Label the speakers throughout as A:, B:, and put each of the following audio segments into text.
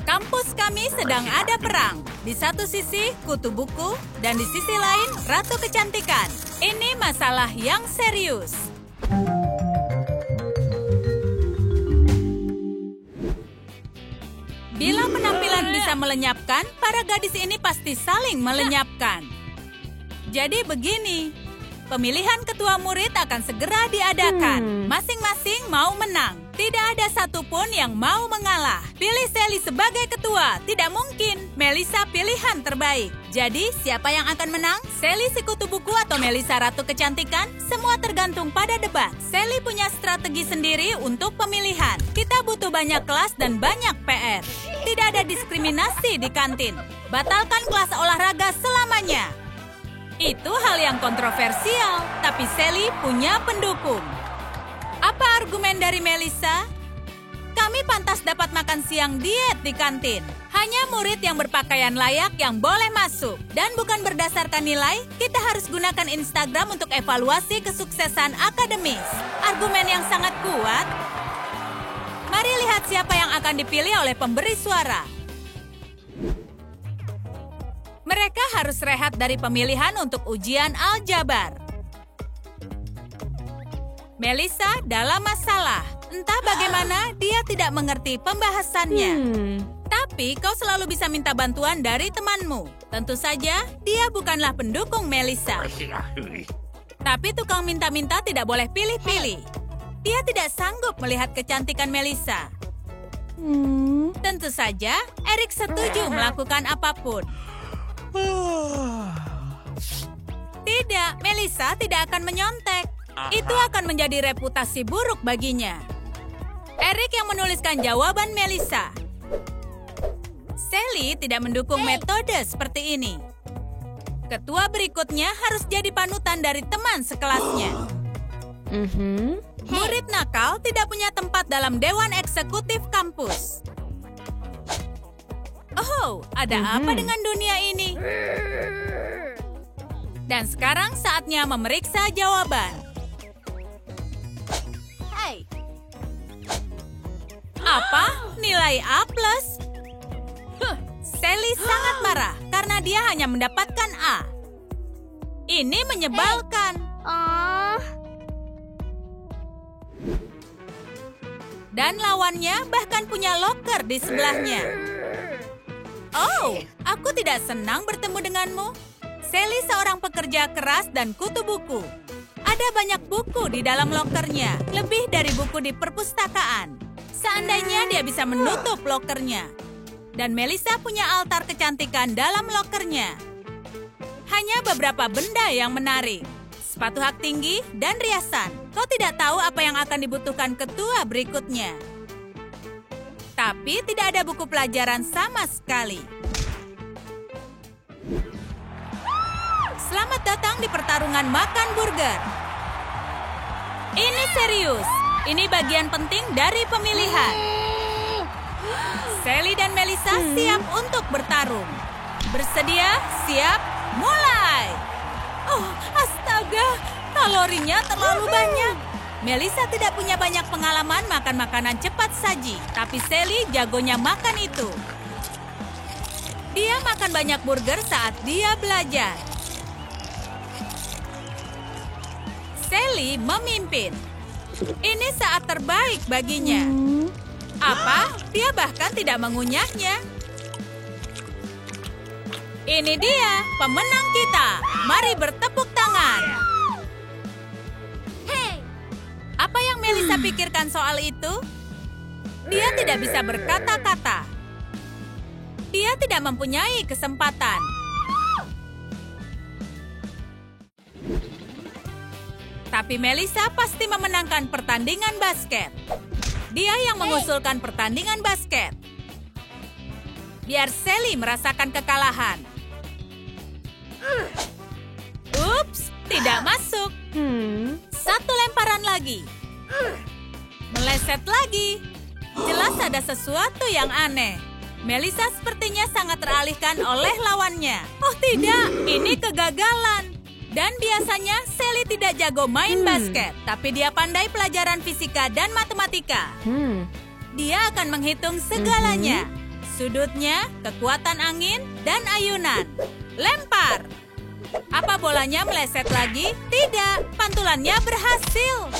A: Kampus kami sedang ada perang. Di satu sisi, kutu buku, dan di sisi lain, ratu kecantikan. Ini masalah yang serius. Bila penampilan bisa melenyapkan, para gadis ini pasti saling melenyapkan. Jadi begini, pemilihan ketua murid akan segera diadakan. Masing-masing mau menang. Tidak ada satupun yang mau mengalah. Pilih Sally sebagai ketua. Tidak mungkin. Melissa pilihan terbaik. Jadi, siapa yang akan menang? Sally si kutu buku atau Melissa ratu kecantikan? Semua tergantung pada debat. Sally punya strategi sendiri untuk pemilihan. Kita butuh banyak kelas dan banyak PR. Tidak ada diskriminasi di kantin. Batalkan kelas olahraga selamanya. Itu hal yang kontroversial, tapi Sally punya pendukung. Apa argumen dari Melissa? Kami pantas dapat makan siang diet di kantin. Hanya murid yang berpakaian layak yang boleh masuk. Dan bukan berdasarkan nilai, kita harus gunakan Instagram untuk evaluasi kesuksesan akademis. Argumen yang sangat kuat. Mari lihat siapa yang akan dipilih oleh pemberi suara. Mereka harus rehat dari pemilihan untuk ujian aljabar. Melissa dalam masalah. Entah bagaimana dia tidak mengerti pembahasannya. Tapi kau selalu bisa minta bantuan dari temanmu. Tentu saja, dia bukanlah pendukung Melissa. Tapi tukang minta-minta tidak boleh pilih-pilih. Dia tidak sanggup melihat kecantikan Melissa. Tentu saja, Eric setuju melakukan apapun. Tidak, Melissa tidak akan menyontek. Itu akan menjadi reputasi buruk baginya. Eric yang menuliskan jawaban Melissa. Sally tidak mendukung metode seperti ini. Ketua berikutnya harus jadi panutan dari teman sekelasnya. Murid nakal tidak punya tempat dalam dewan eksekutif kampus. Oh, ada apa dengan dunia ini? Dan sekarang saatnya memeriksa jawaban. Apa? Nilai A+? Sally sangat marah karena dia hanya mendapatkan A. Ini menyebalkan. Dan lawannya bahkan punya loker di sebelahnya. Oh, aku tidak senang bertemu denganmu. Sally seorang pekerja keras dan kutu buku. Ada banyak buku di dalam lokernya, lebih dari buku di perpustakaan. Seandainya dia bisa menutup lokernya. Dan Melissa punya altar kecantikan dalam lokernya. Hanya beberapa benda yang menarik. Sepatu hak tinggi dan riasan. Kau tidak tahu apa yang akan dibutuhkan ketua berikutnya. Tapi tidak ada buku pelajaran sama sekali. Selamat datang di pertarungan makan burger. Ini serius. Ini bagian penting dari pemilihan. Sally dan Melissa siap untuk bertarung. Bersedia, siap, mulai. Oh, astaga, kalorinya terlalu banyak. Melissa tidak punya banyak pengalaman makan makanan cepat saji, tapi Sally jagonya makan itu. Dia makan banyak burger saat dia belajar. Sally memimpin. Ini saat terbaik baginya. Apa? Dia bahkan tidak mengunyahnya. Ini dia, pemenang kita. Mari bertepuk tangan. Apa yang Melissa pikirkan soal itu? Dia tidak bisa berkata-kata. Dia tidak mempunyai kesempatan. Tapi Melissa pasti memenangkan pertandingan basket. Dia yang mengusulkan pertandingan basket. Biar Sally merasakan kekalahan. Ups, tidak masuk. Satu lemparan lagi. Meleset lagi. Jelas ada sesuatu yang aneh. Melissa sepertinya sangat teralihkan oleh lawannya. Oh tidak, ini kegagalan. Dan biasanya Sally tidak jago main basket, tapi dia pandai pelajaran fisika dan matematika. Dia akan menghitung segalanya. Sudutnya, kekuatan angin, dan ayunan. Lempar! Apa bolanya meleset lagi? Tidak, pantulannya berhasil.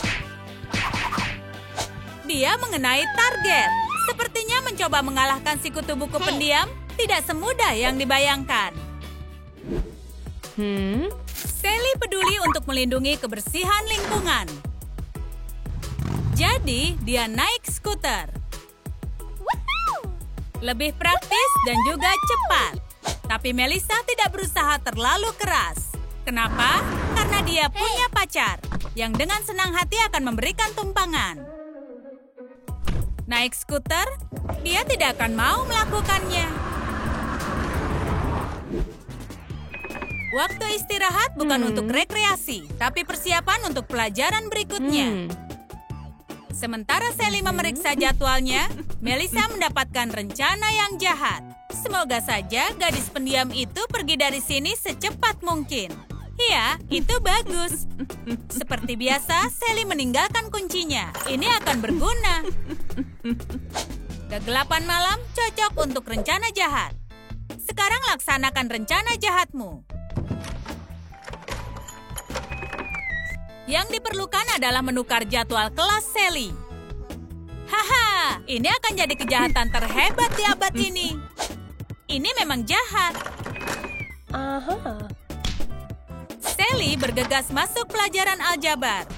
A: Dia mengenai target. Sepertinya mencoba mengalahkan si kutu buku pendiam tidak semudah yang dibayangkan. Sally peduli untuk melindungi kebersihan lingkungan. Jadi, dia naik skuter. Lebih praktis dan juga cepat. Tapi Melissa tidak berusaha terlalu keras. Kenapa? Karena dia punya pacar yang dengan senang hati akan memberikan tumpangan. Naik skuter, dia tidak akan mau melakukannya. Waktu istirahat bukan untuk rekreasi, tapi persiapan untuk pelajaran berikutnya. Sementara Sally memeriksa jadwalnya, Melissa mendapatkan rencana yang jahat. Semoga saja gadis pendiam itu pergi dari sini secepat mungkin. Ya, itu bagus. Seperti biasa, Sally meninggalkan kuncinya. Ini akan berguna. Kegelapan malam cocok untuk rencana jahat. Sekarang laksanakan rencana jahatmu. Yang diperlukan adalah menukar jadwal kelas Sally. Haha, ini akan jadi kejahatan terhebat di abad ini. Ini memang jahat. Sally bergegas masuk pelajaran aljabar.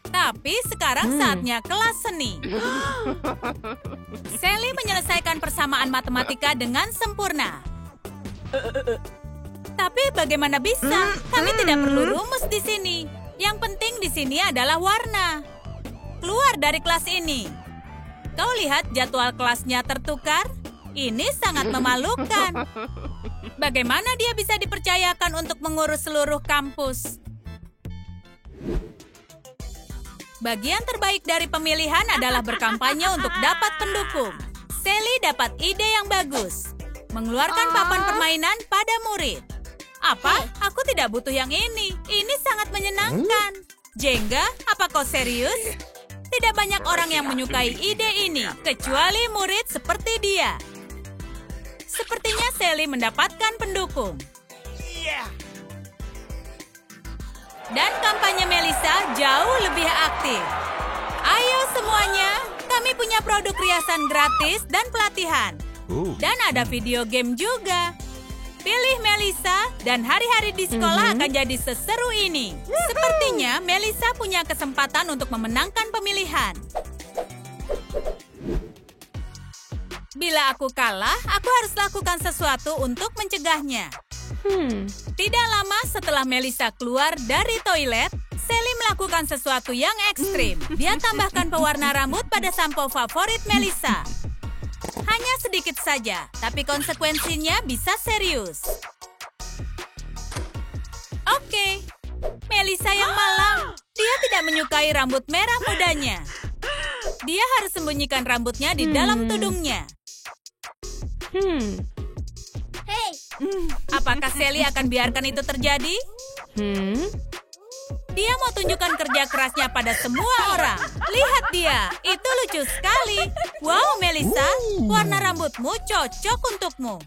A: Tapi sekarang saatnya kelas seni. Sally menyelesaikan persamaan matematika dengan sempurna. Tapi bagaimana bisa? Kami tidak perlu rumus di sini. Yang penting di sini adalah warna. Keluar dari kelas ini. Kau lihat jadwal kelasnya tertukar? Ini sangat memalukan. Bagaimana dia bisa dipercayakan untuk mengurus seluruh kampus? Bagian terbaik dari pemilihan adalah berkampanye untuk dapat pendukung. Sally dapat ide yang bagus. Mengeluarkan papan permainan pada murid. Apa? Aku tidak butuh yang ini. Ini sangat menyenangkan. Jenga, apa kau serius? Tidak banyak orang yang menyukai ide ini, kecuali murid seperti dia. Sepertinya Sally mendapatkan pendukung. Dan kampanye Melissa jauh lebih aktif. Ayo semuanya, kami punya produk riasan gratis dan pelatihan. Dan ada video game juga. Pilih Melissa dan hari-hari di sekolah akan jadi seseru ini. Sepertinya Melissa punya kesempatan untuk memenangkan pemilihan. Bila aku kalah, aku harus lakukan sesuatu untuk mencegahnya. Tidak lama setelah Melissa keluar dari toilet, Sally melakukan sesuatu yang ekstrim. Dia tambahkan pewarna rambut pada sampo favorit Melissa. Hanya sedikit saja, tapi konsekuensinya bisa serius. Oke, Melissa yang malang. Dia tidak menyukai rambut merah mudanya. Dia harus sembunyikan rambutnya di dalam tudungnya. Apakah Sally akan biarkan itu terjadi? Dia mau tunjukkan kerja kerasnya pada semua orang. Lihat dia, itu lucu sekali. Wow, Melissa, warna rambutmu cocok untukmu.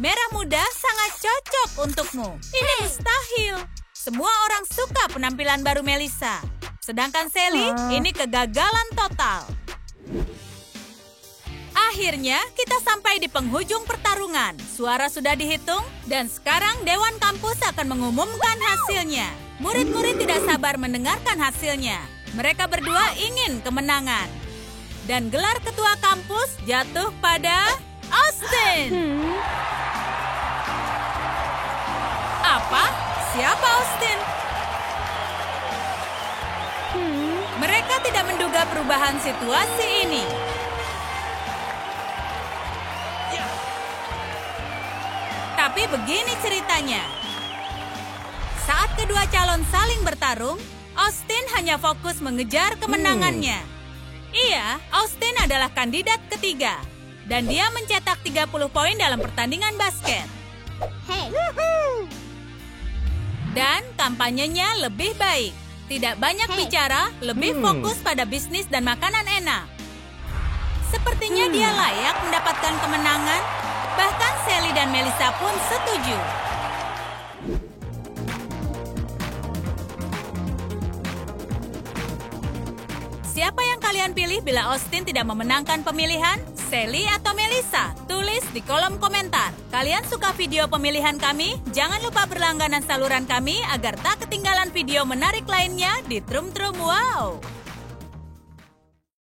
A: Merah muda sangat cocok untukmu. Ini mustahil. Semua orang suka penampilan baru Melissa. Sedangkan Sally, ini kegagalan total. Akhirnya, kita sampai di penghujung pertarungan. Suara sudah dihitung, dan sekarang Dewan Kampus akan mengumumkan hasilnya. Murid-murid tidak sabar mendengarkan hasilnya. Mereka berdua ingin kemenangan. Dan gelar ketua kampus jatuh pada Austin. Apa? Siapa Austin? Mereka tidak menduga perubahan situasi ini. Tapi begini ceritanya. Saat kedua calon saling bertarung, Austin hanya fokus mengejar kemenangannya. Iya, Austin adalah kandidat ketiga. Dan dia mencetak 30 poin dalam pertandingan basket. Dan kampanyenya lebih baik. Tidak banyak bicara, lebih fokus pada bisnis dan makanan enak. Sepertinya dia layak mendapatkan kemenangan. Bahkan Sally dan Melissa pun setuju. Siapa yang kalian pilih bila Austin tidak memenangkan pemilihan? Sally atau Melissa? Tulis di kolom komentar. Kalian suka video pemilihan kami? Jangan lupa berlangganan saluran kami agar tak ketinggalan video menarik lainnya di Trum Trum Wow.